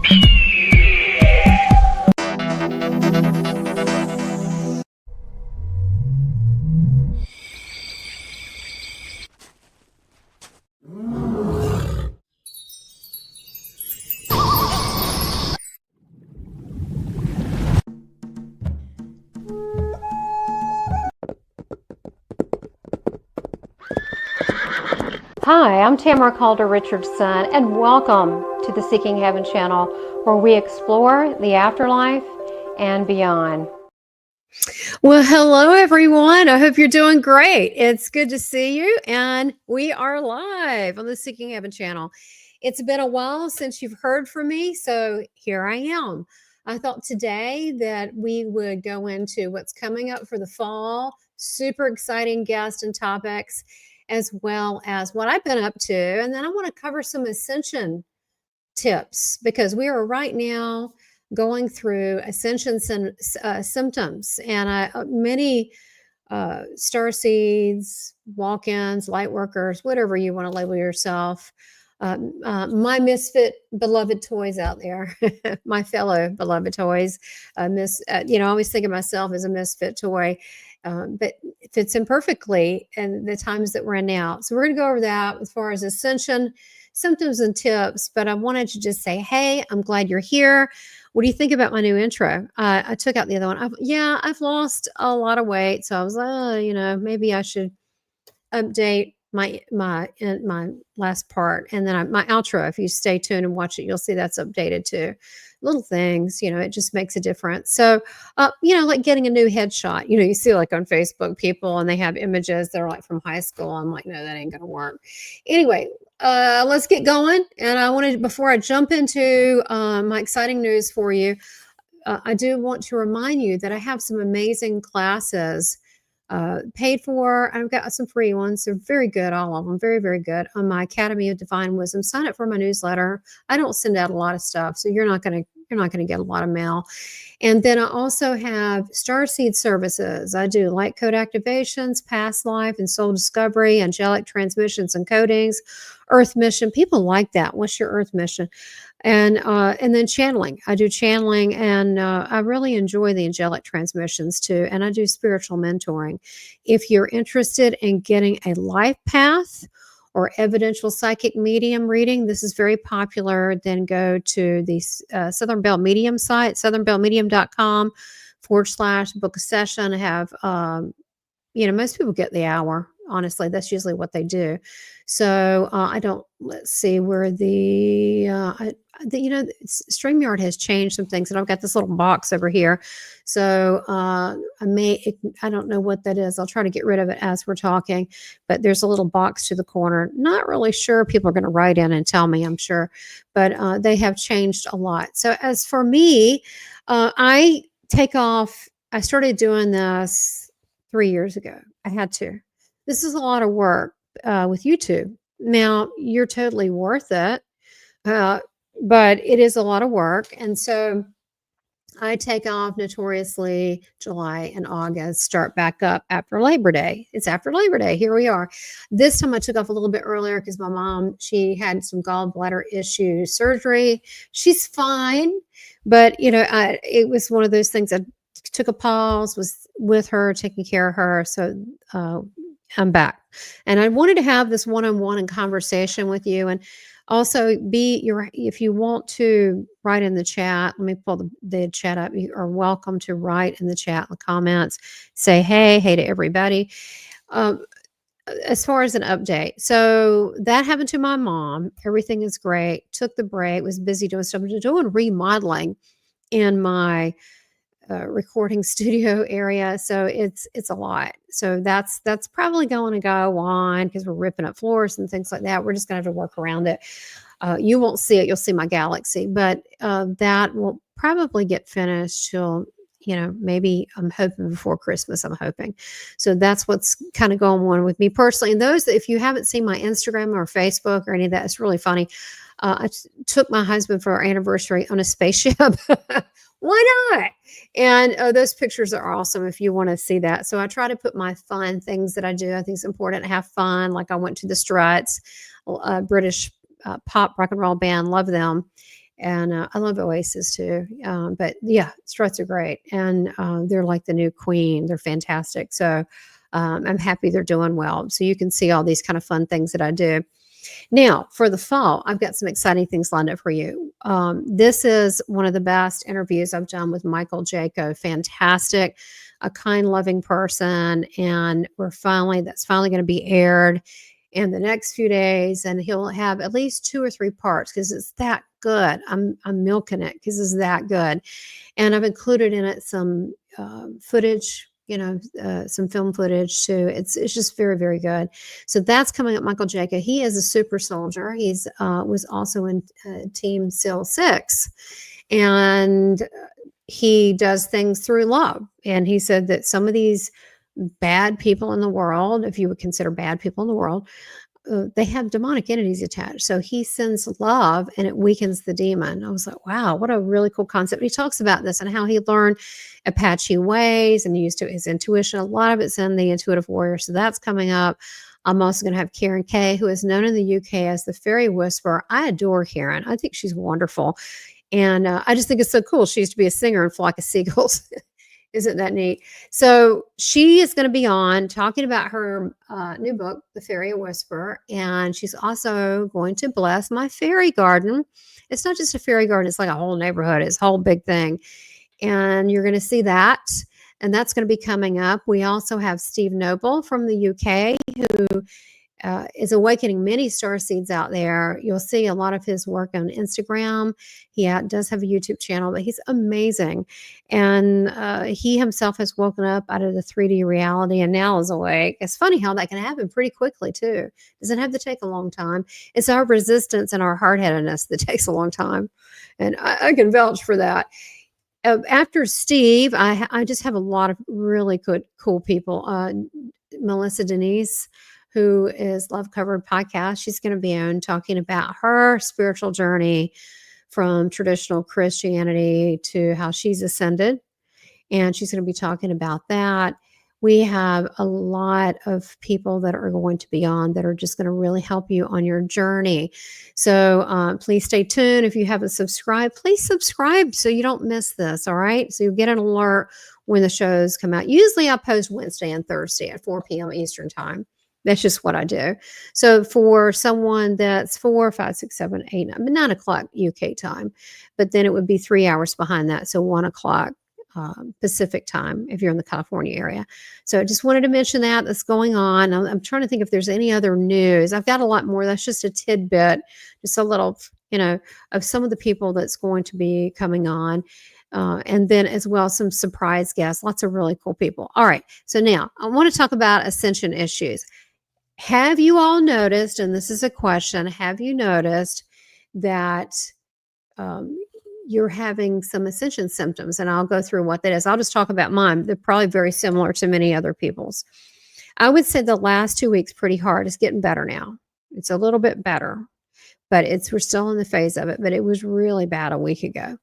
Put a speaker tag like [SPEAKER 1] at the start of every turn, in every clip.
[SPEAKER 1] Hi, I'm Tamara Caulder Richardson, and welcome to the Seeking Heaven channel, where we explore the afterlife and beyond.
[SPEAKER 2] Well, hello, everyone. I hope you're doing great. It's good to see you, and we are live on the Seeking Heaven channel. It's been a while since you've heard from me, so here I am. I thought today that we would go into what's coming up for the fall, super exciting guests and topics, as well as what I've been up to. And then I want to cover some ascension tips, because we are right now going through ascension symptoms, and many star seeds, walk-ins, light workers, whatever you want to label yourself, my misfit beloved toys out there, my fellow beloved toys, I always think of myself as a misfit toy, but it fits in perfectly in the times that we're in now. So we're going to go over that as far as ascension symptoms and tips. But I wanted to just say, hey, I'm glad you're here. What do you think about my new intro? I took out the other one. I've lost a lot of weight, so I was like, maybe I should update my last part, and then my outro. If you stay tuned and watch it, you'll see that's updated too. Little things, it just makes a difference. So, like getting a new headshot. You see, like on Facebook, people and they have images that are like from high school. I'm like, no, that ain't gonna work. Anyway, let's get going. And I wanted, before I jump into my exciting news for you, I do want to remind you that I have some amazing classes paid for. I've got some free ones. They're very good, all of them, very, very good, on my Academy of Divine Wisdom. Sign up for my newsletter. I don't send out a lot of stuff, so you're not going to get a lot of mail. And then I also have starseed services. I do light code activations, past life and soul discovery, angelic transmissions and codings, earth mission. People like that. What's your earth mission? And then channeling. I do channeling, and I really enjoy the angelic transmissions too. And I do spiritual mentoring. If you're interested in getting a life path or evidential psychic medium reading, this is very popular, then go to the Southern Belle Medium site, southernbellemedium.com/book a session. I have, most people get the hour. Honestly, that's usually what they do. So let's see where StreamYard has changed some things, and I've got this little box over here. So I don't know what that is. I'll try to get rid of it as we're talking, but there's a little box to the corner. Not really sure. People are going to write in and tell me, I'm sure, but they have changed a lot. So as for me, I started doing this 3 years ago. I had to. This is a lot of work with YouTube. Now, you're totally worth it, but it is a lot of work. And so I take off notoriously July and August, start back up after Labor Day. It's after Labor Day. Here we are. This time I took off a little bit earlier because my mom, she had some gallbladder issue surgery. She's fine, but, it was one of those things. I took a pause, was with her, taking care of her. So I'm back. And I wanted to have this one-on-one and conversation with you. And also if you want to write in the chat, let me pull the chat up. You are welcome to write in the chat, in the comments, say, hey to everybody. As far as an update. So that happened to my mom. Everything is great. Took the break, was busy doing stuff, doing remodeling in my recording studio area. So it's a lot. So that's probably going to go on because we're ripping up floors and things like that. We're just going to have to work around it. You won't see it. You'll see my galaxy, but that will probably get finished till, maybe I'm hoping before Christmas, I'm hoping. So that's what's kind of going on with me personally. And if you haven't seen my Instagram or Facebook or any of that, it's really funny. I took my husband for our anniversary on a spaceship. Why not? And those pictures are awesome if you want to see that. So I try to put my fun things that I do. I think it's important to have fun. Like I went to the Struts, British pop rock and roll band, love them. And I love Oasis too. But yeah, Struts are great. And they're like the new queen. They're fantastic. So I'm happy they're doing well. So you can see all these kind of fun things that I do. Now, for the fall, I've got some exciting things lined up for you. This is one of the best interviews I've done with Michael Jaco. Fantastic, a kind, loving person. And that's finally going to be aired in the next few days. And he'll have at least 2 or 3 parts because it's that good. I'm milking it because it's that good. And I've included in it some footage, some film footage too. It's just very, very good. So that's coming up. Michael Jaco. He is a super soldier. He's was also in Team SEAL 6, and he does things through love. And he said that some of these bad people in the world, if you would consider bad people in the world, they have demonic entities attached. So he sends love and it weakens the demon. I was like, wow, what a really cool concept. He talks about this and how he learned Apache ways and used his intuition. A lot of it's in the Intuitive Warrior. So that's coming up. I'm also going to have Karen Kay, who is known in the UK as the Fairy Whisperer. I adore Karen. I think she's wonderful. And I just think it's so cool. She used to be a singer in Flock of Seagulls. Isn't that neat? So she is going to be on talking about her new book, The Fairy Whisperer. And she's also going to bless my fairy garden. It's not just a fairy garden. It's like a whole neighborhood. It's a whole big thing. And you're going to see that. And that's going to be coming up. We also have Steve Noble from the UK, who is awakening many star seeds out there. You'll see a lot of his work on Instagram. He does have a YouTube channel, but he's amazing. And he himself has woken up out of the 3D reality and now is awake. It's funny how that can happen pretty quickly too. Doesn't have to take a long time. It's our resistance and our hard-headedness that takes a long time. And I can vouch for that. After Steve, I just have a lot of really good, cool people. Melissa Denise, who is Love Covered Podcast. She's going to be on talking about her spiritual journey from traditional Christianity to how she's ascended. And she's going to be talking about that. We have a lot of people that are going to be on that are just going to really help you on your journey. So please stay tuned. If you haven't subscribed, please subscribe so you don't miss this. All right. So you'll get an alert when the shows come out. Usually I post Wednesday and Thursday at 4 p.m. Eastern time. That's just what I do. So for someone that's 4, 5, 6, 7, 8, 9 o'clock UK time, but then it would be 3 hours behind that. So 1 o'clock Pacific time if you're in the California area. So I just wanted to mention that's going on. I'm trying to think if there's any other news. I've got a lot more. That's just a tidbit, just a little, of some of the people that's going to be coming on. And then as well, some surprise guests, lots of really cool people. All right. So now I want to talk about ascension issues. Have you all noticed, and this is a question, have you noticed that you're having some ascension symptoms? And I'll go through what that is. I'll just talk about mine. They're probably very similar to many other people's. I would say the last 2 weeks pretty hard. It's getting better now. It's a little bit better, but we're still in the phase of it, but it was really bad a week ago.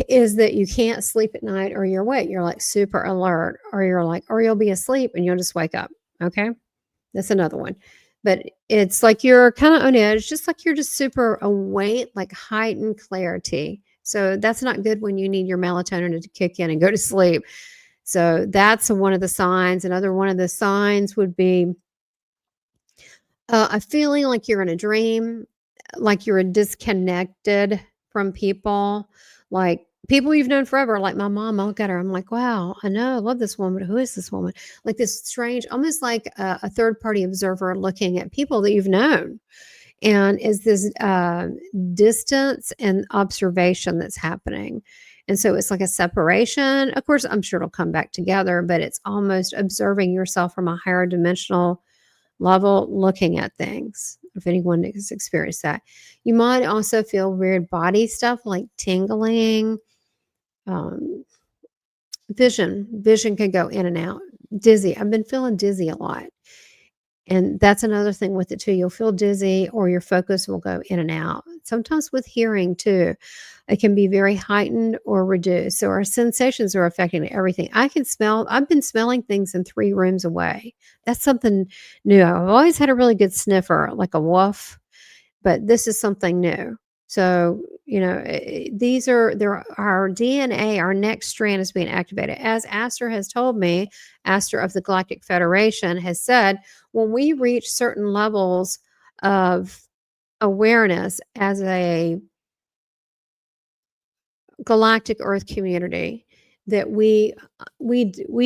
[SPEAKER 2] Is that you can't sleep at night or you're awake. You're like super alert, or you'll be asleep and you'll just wake up. Okay. That's another one. But it's like you're kind of on edge, just like you're just super awake, like heightened clarity. So that's not good when you need your melatonin to kick in and go to sleep. So that's one of the signs. Another one of the signs would be a feeling like you're in a dream, like you're disconnected from people, like people you've known forever, like my mom. I look at her, I'm like, wow, I know, I love this woman. Who is this woman? Like this strange, almost like a third party observer looking at people that you've known. And is this distance and observation that's happening. And so it's like a separation. Of course, I'm sure it'll come back together, but it's almost observing yourself from a higher dimensional level, looking at things. If anyone has experienced that, you might also feel weird body stuff like tingling. Vision can go in and out. Dizzy. I've been feeling dizzy a lot. And that's another thing with it too. You'll feel dizzy or your focus will go in and out. Sometimes with hearing too, it can be very heightened or reduced. So our sensations are affecting everything. I've been smelling things in 3 rooms away. That's something new. I've always had a really good sniffer, like a woof, but this is something new. So, our DNA, our next strand is being activated. As Aster has told me, Aster of the Galactic Federation has said, when we reach certain levels of awareness as a galactic Earth community, that we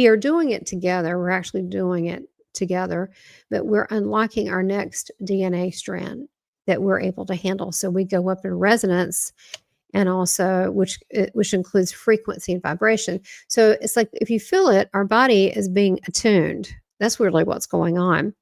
[SPEAKER 2] are doing it together. We're actually doing it together, but we're unlocking our next DNA strand that we're able to handle. So we go up in resonance, and also which includes frequency and vibration. So it's like, if you feel it, our body is being attuned. That's really what's going on.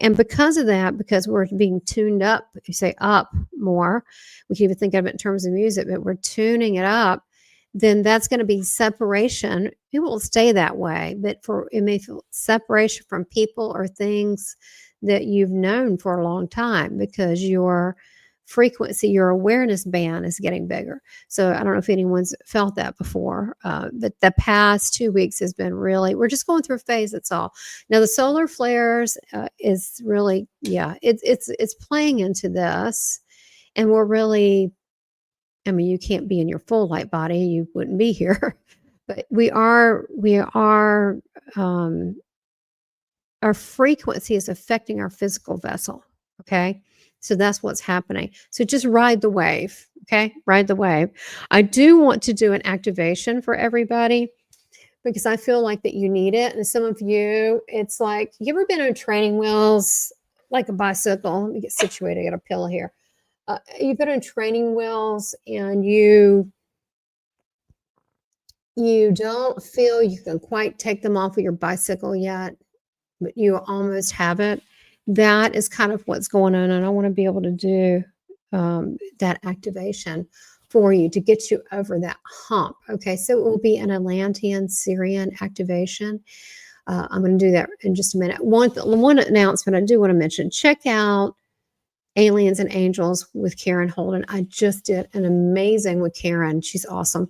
[SPEAKER 2] And because of that, because we're being tuned up, if you say up more, we can even think of it in terms of music, but we're tuning it up, then that's going to be separation. It will stay that way, but it may feel separation from people or things that you've known for a long time, because your frequency, your awareness band is getting bigger. So I don't know if anyone's felt that before, but the past 2 weeks has been really, we're just going through a phase, that's all. Now the solar flares is really, it's playing into this, and we're really, I mean, you can't be in your full light body, you wouldn't be here, but our frequency is affecting our physical vessel. Okay. So that's what's happening. So just ride the wave. Okay. Ride the wave. I do want to do an activation for everybody, because I feel like that you need it. And some of you, it's like, you ever been on training wheels, like a bicycle? Let me get situated. I got a pillow here. You've been on training wheels, and you don't feel you can quite take them off of your bicycle yet, but you almost have it. That is kind of what's going on. And I want to be able to do that activation for you to get you over that hump. Okay, so it will be an Atlantean Sirian activation. I'm going to do that in just a minute. One announcement I do want to mention: check out Aliens and Angels with Karen Holden. I just did an amazing with Karen. She's awesome.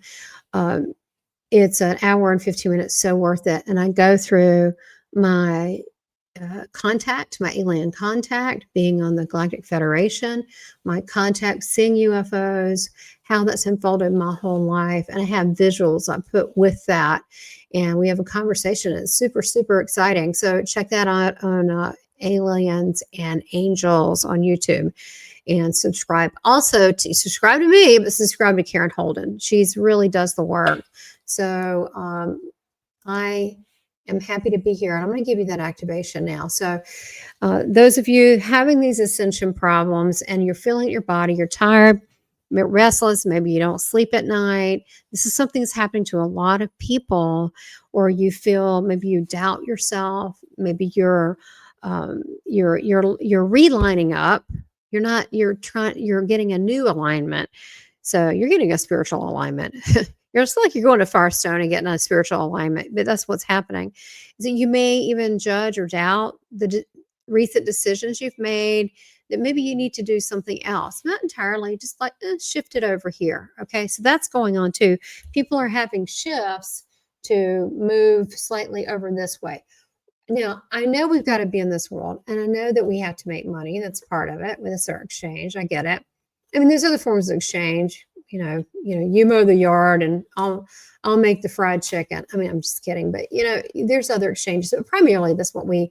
[SPEAKER 2] It's an hour and 15 minutes, so worth it. And I go through my my alien contact, being on the Galactic Federation, my contact seeing UFOs, how that's unfolded my whole life. And I have visuals I put with that. And we have a conversation. It's super, super exciting. So check that out on Aliens and Angels on YouTube, and subscribe. Also, to subscribe to me, but subscribe to Karen Holden. She's really does the work. So I am happy to be here, and I'm going to give you that activation now. So those of you having these ascension problems, and you're feeling your body, you're tired, you're restless, maybe you don't sleep at night, this is something that's happening to a lot of people. Or you feel, maybe you doubt yourself, maybe you're relining up, you're getting a new alignment. So you're getting a spiritual alignment. It's like you're going to Firestone and getting a spiritual alignment, but that's what's happening. So you may even judge or doubt the recent decisions you've made, that maybe you need to do something else. Not entirely, just like shift it over here. Okay, so that's going on too. People are having shifts to move slightly over this way. Now, I know we've got to be in this world, and I know that we have to make money. That's part of it with a exchange. I get it. I mean, there's other forms of exchange. You mow the yard, and I'll make the fried chicken. I mean, I'm just kidding, but there's other exchanges. But primarily, that's what we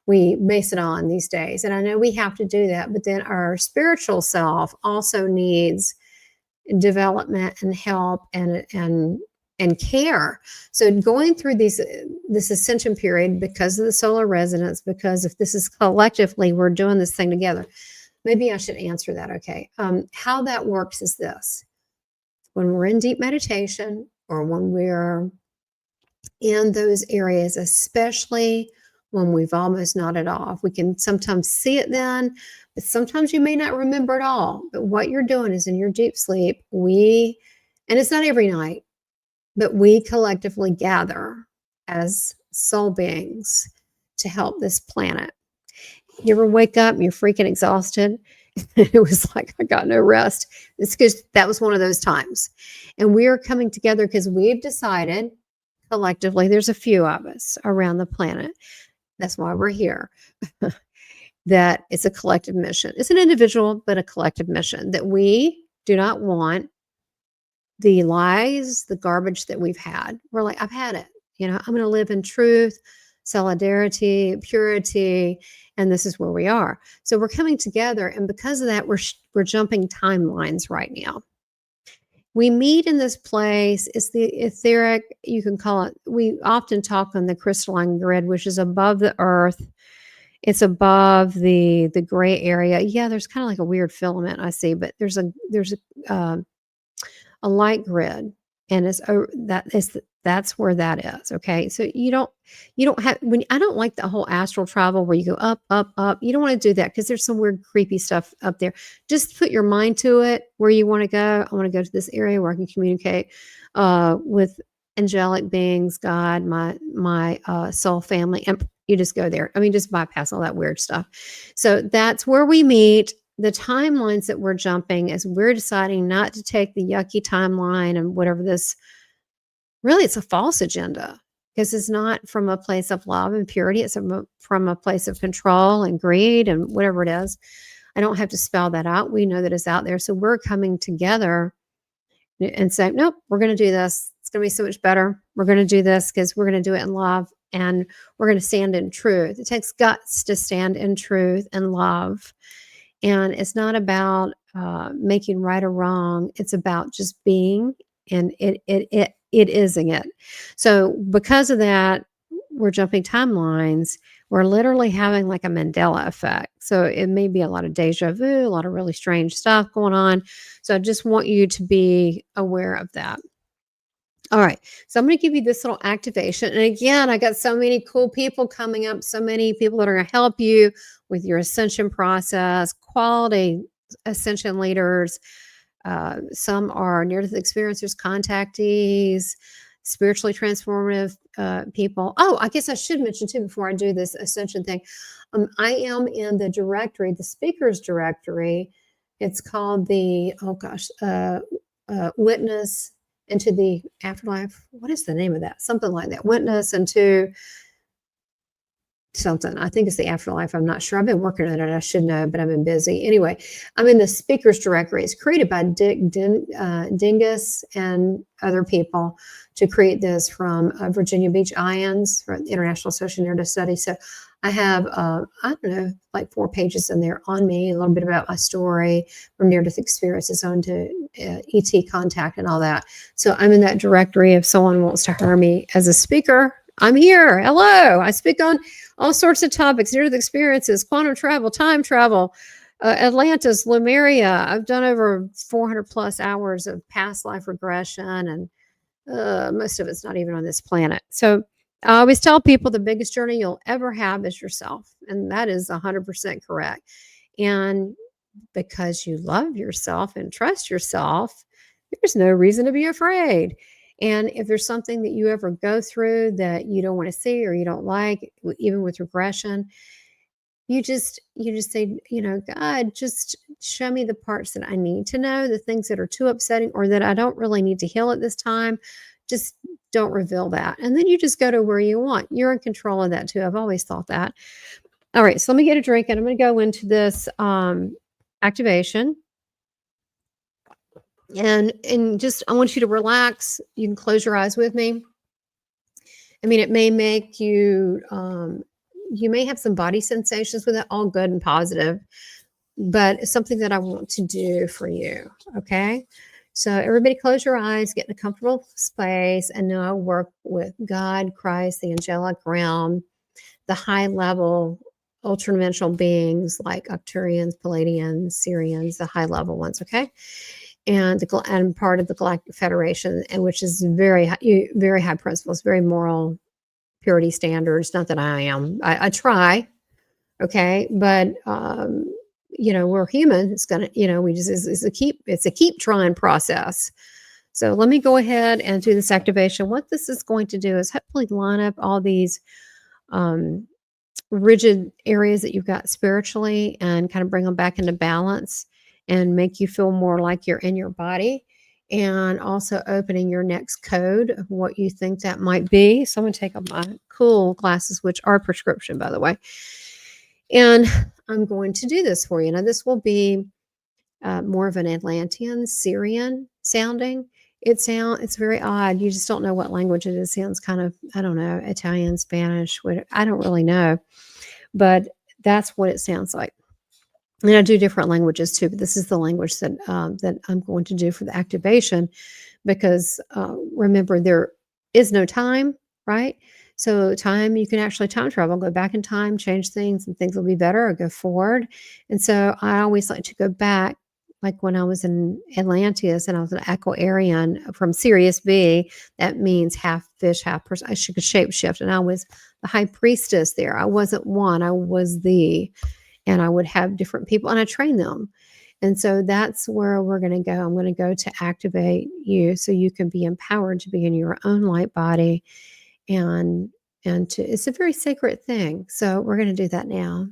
[SPEAKER 2] base it on these days. And I know we have to do that, but then our spiritual self also needs development and help and care. So going through this ascension period, because of the solar resonance, because if this is collectively, we're doing this thing together. Maybe I should answer that. Okay. How that works is this: when we're in deep meditation, or when we're in those areas, especially when we've almost nodded off, we can sometimes see it then, but sometimes you may not remember it all. But what you're doing is, in your deep sleep, and it's not every night, but we collectively gather as soul beings to help this planet. You ever wake up and you're freaking exhausted? It was like, I got no rest. It's because that was one of those times. And we are coming together because we've decided collectively, there's a few of us around the planet. That's why we're here. that it's a collective mission. It's an individual, but a collective mission, that we do not want the lies, the garbage that we've had. We're like, I've had it. I'm going to live in truth, solidarity, purity, and this is where we are. So we're coming together, and because of that, we're jumping timelines right now. We meet in this place. It's the etheric, you can call it. We often talk on the crystalline grid, which is above the earth. It's above the gray area. Yeah, there's kind of like a weird filament I see, but there's a light grid, and that's where that is. Okay, so you don't have, when I don't like the whole astral travel where you go up, up, up. You don't want to do that because there's some weird, creepy stuff up there. Just put your mind to it where you want to go. I want to go to this area where I can communicate with angelic beings, God, my soul family, and you just go there. I mean, just bypass all that weird stuff. So that's where we meet. The timelines that we're jumping is we're deciding not to take the yucky timeline and whatever this, really, it's a false agenda, because it's not from a place of love and purity. It's from a place of control and greed and whatever it is. I don't have to spell that out. We know that it's out there. So we're coming together and saying, nope, we're going to do this. It's going to be so much better. We're going to do this because we're going to do it in love, and we're going to stand in truth. It takes guts to stand in truth and love. And it's not about making right or wrong. It's about just being, and it isn't it. So because of that, we're jumping timelines. We're literally having like a Mandela effect. So it may be a lot of deja vu, a lot of really strange stuff going on. So I just want you to be aware of that. All right. So I'm going to give you this little activation. And again, I got so many cool people coming up, so many people that are going to help you with your ascension process, quality ascension leaders. Some are near-death experiencers, contactees, spiritually transformative people. Oh, I guess I should mention too, before I do this ascension thing, I am in the directory, the speakers directory. It's called the, Witness into the Afterlife. What is the name of that? Something like that. Witness into something. I think it's the Afterlife. I'm not sure. I've been working on it. I should know, but I've been busy. Anyway, I'm in the speakers directory. It's created by Dick Dingus and other people to create this from Virginia Beach IONS, for the International Association of Near-Death Studies. So I have, I don't know, like 4 pages in there on me, a little bit about my story from near-death experiences on to ET contact and all that. So I'm in that directory. If someone wants to hire me as a speaker, I'm here. Hello. I speak on all sorts of topics, near-death experiences, quantum travel, time travel, Atlantis, Lemuria. I've done over 400 plus hours of past life regression, and most of it's not even on this planet. So I always tell people the biggest journey you'll ever have is yourself. And that is 100% correct. And because you love yourself and trust yourself, there's no reason to be afraid. And if there's something that you ever go through that you don't want to see or you don't like, even with regression, you just say, God, just show me the parts that I need to know, the things that are too upsetting or that I don't really need to heal at this time. Just don't reveal that. And then you just go to where you want. You're in control of that too. I've always thought that. All right, so let me get a drink and I'm going to go into this activation. And just, I want you to relax. You can close your eyes with me. I mean, it may make you, you may have some body sensations with it, all good and positive, but it's something that I want to do for you. Okay. So everybody close your eyes, get in a comfortable space, and know I work with God, Christ, the angelic realm, the high level ultra-dimensional beings like Arcturians, Palladians, Sirians, the high level ones. Okay. And part of the Galactic Federation, and which is very high principles, very moral purity standards. Not that I am. I try, okay, but we're human. It's gonna, it's a keep trying process. So let me go ahead and do this activation. What this is going to do is hopefully line up all these rigid areas that you've got spiritually and kind of bring them back into balance and make you feel more like you're in your body, and also opening your next code of what you think that might be. So I'm going to take off my cool glasses, which are prescription, by the way. And I'm going to do this for you. Now, this will be more of an Atlantean, Sirian sounding. It's very odd. You just don't know what language it is. It sounds kind of, I don't know, Italian, Spanish. I don't really know, but that's what it sounds like. And I do different languages too, but this is the language that I'm going to do for the activation because remember, there is no time, right? So time, you can actually time travel, go back in time, change things, and things will be better, or go forward. And so I always like to go back, like when I was in Atlantis and I was an Aquarian from Sirius B. That means half fish, half person. I could shape shift, and I was the high priestess there. I wasn't one; I was the, and I would have different people, and I train them. And so that's where we're going to go. I'm going to go to activate you so you can be empowered to be in your own light body, and it's a very sacred thing. So we're going to do that now.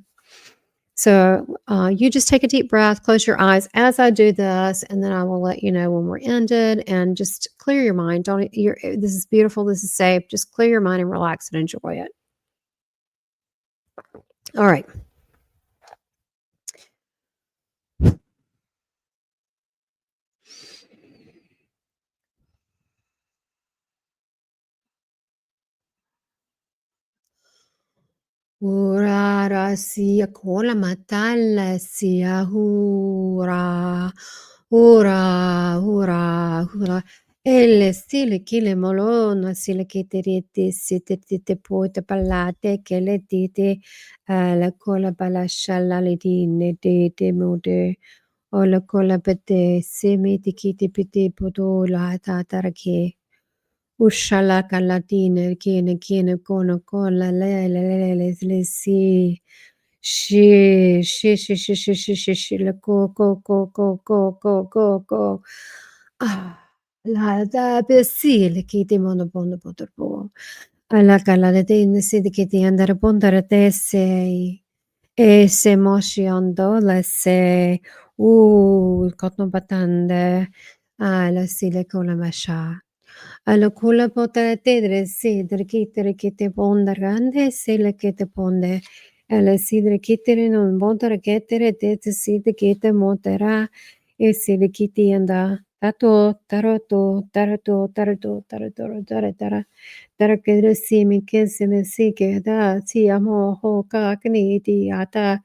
[SPEAKER 2] So you just take a deep breath, close your eyes as I do this, and then I will let you know when we're ended. And just clear your mind. This is beautiful. This is safe. Just clear your mind and relax and enjoy it. All right. Urara sia kola matala sia hura. Hura, hura, hura. Elle stile kile molona sile kiterete sitete pote palate che le dite la cola balascialla le dine de mode o la cola pete semi di kiti pete podo la tatarake. Ushala kalatine kine kono kola le si shi le go la da besil che ti mono bono poterbo alla cala de tin si che ti andare pondere te sei e se moshi ando la se cotton batande alla sile con la masha alla kula potere tedre sidre kitere kite ponda grande sile kite ponde alla sidre kitere non bondere ketere tete side kite motera e sile kiti anda tato taroto tarato tarato tarato taratara tarakere simi kesime sike da si amo ho kakni di ata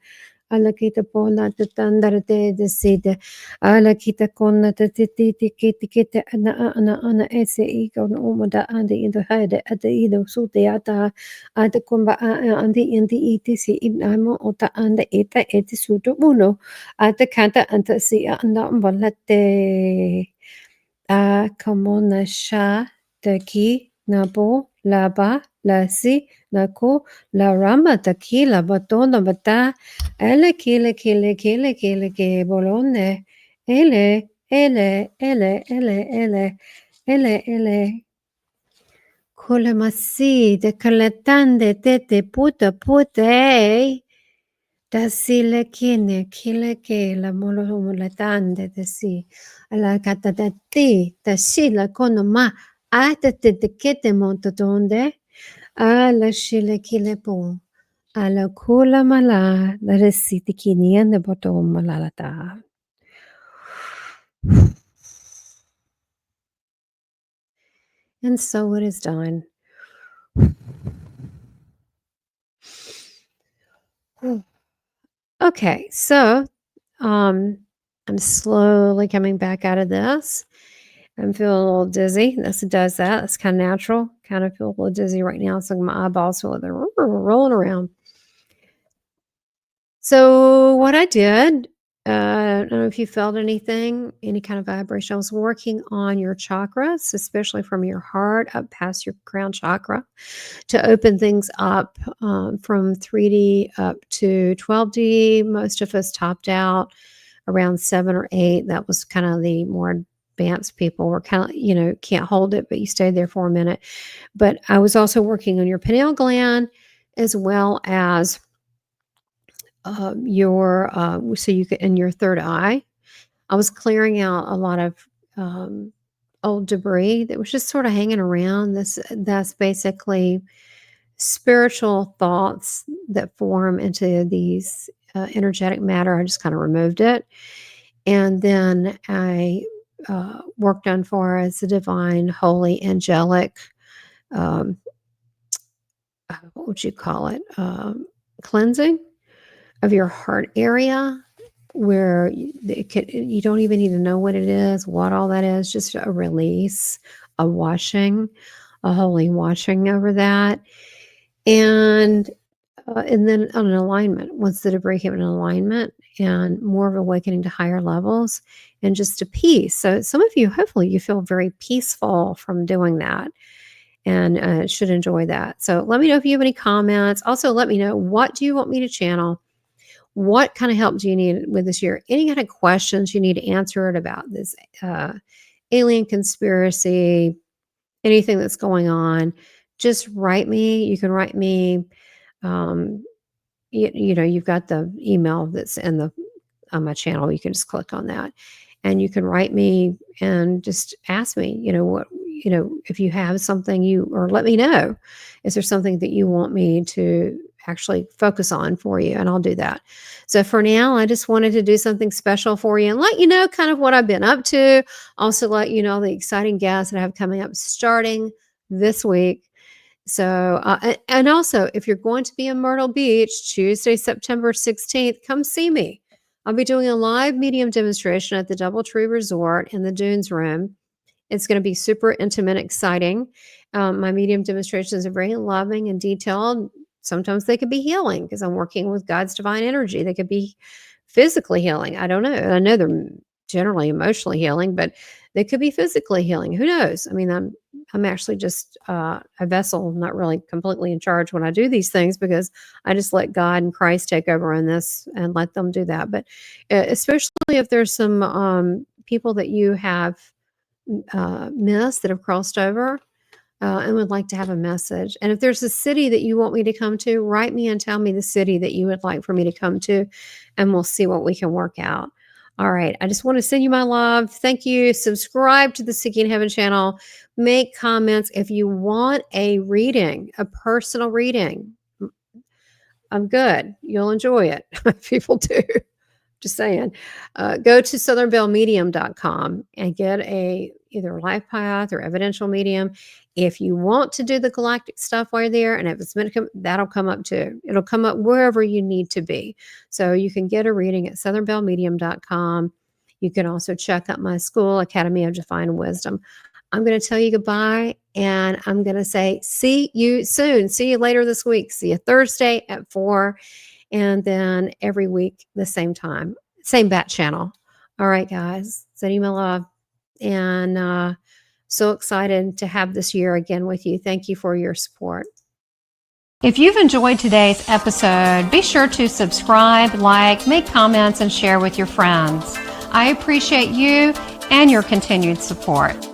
[SPEAKER 2] alla kita pona tatandara te side ala kita konna te kite ana ese iko no umoda ande indo haide ate ido sute ata ate kumba andi indi iti si inamo ota ande eta eti suto uno ate kanta anta si anda umbalate a kamona sha taki nabo laba lasi nako la rama taki la batona bata ele kile bolone ele kole masi de kaletande tete puta pute da sile kile ke la molo mulatande de si alla kata da ti da sila kono ma ate te kete monta donde alla shile kile po alla kula mala la resiti kiniende boto malalata. And so it is done. Okay, so I'm slowly coming back out of this. I'm feeling a little dizzy. This does that. It's kind of natural. Kind of feel a little dizzy right now. It's like my eyeballs feel like they're rolling around. So what I did, I don't know if you felt anything, any kind of vibration. I was working on your chakras, especially from your heart up past your crown chakra, to open things up from 3D up to 12D. Most of us topped out around 7 or 8. That was kind of the more advanced people were kind of, can't hold it, but you stayed there for a minute. But I was also working on your pineal gland as well as your so you could in your third eye. I was clearing out a lot of old debris that was just sort of hanging around. That's basically spiritual thoughts that form into these energetic matter. I just kind of removed it. And then I worked on for as the divine, holy, angelic, what would you call it? Cleansing of your heart area, where you don't even need to know what it is, what all that is, just a release, a washing, a holy washing over that. And then on an alignment, once the debris came in alignment, and more of awakening to higher levels and just a peace. So some of you, hopefully you feel very peaceful from doing that, and should enjoy that. So let me know if you have any comments. Also, let me know, what do you want me to channel? What kind of help do you need with this year? Any kind of questions you need answered about this alien conspiracy, anything that's going on, just write me. You can write me. You've got the email that's on my channel. You can just click on that, and you can write me and just ask me, if you have something or let me know. Is there something that you want me to actually focus on for you? And I'll do that. So for now, I just wanted to do something special for you and let you know kind of what I've been up to. Also let you know the exciting guests that I have coming up starting this week. So, and also, if you're going to be in Myrtle Beach, Tuesday, September 16th, come see me. I'll be doing a live medium demonstration at the DoubleTree Resort in the Dunes Room. It's going to be super intimate, exciting. My medium demonstrations are very loving and detailed. Sometimes they could be healing because I'm working with God's divine energy. They could be physically healing. I don't know. I know they're generally emotionally healing, but they could be physically healing. Who knows? I mean, I'm actually just a vessel, not really completely in charge when I do these things, because I just let God and Christ take over on this and let them do that. But especially if there's some people that you have missed that have crossed over and would like to have a message. And if there's a city that you want me to come to, write me and tell me the city that you would like for me to come to, and we'll see what we can work out. All right. I just want to send you my love. Thank you. Subscribe to the Seeking Heaven channel. Make comments. If you want a reading, a personal reading, I'm good. You'll enjoy it. People do. Just saying. Go to southernbellmedium.com and get either a life path or evidential medium. If you want to do the galactic stuff while you're there, and if it's meant to come, that'll come up too. It'll come up wherever you need to be. So you can get a reading at southernbellmedium.com. You can also check out my school, Academy of Divine Wisdom. I'm going to tell you goodbye, and I'm going to say, see you soon. See you later this week. See you Thursday at 4, and then every week the same time, same bat channel. All right, guys. Sending my love, and so excited to have this year again with you. Thank you for your support.
[SPEAKER 1] If you've enjoyed today's episode, be sure to subscribe, like, make comments, and share with your friends. I appreciate you and your continued support.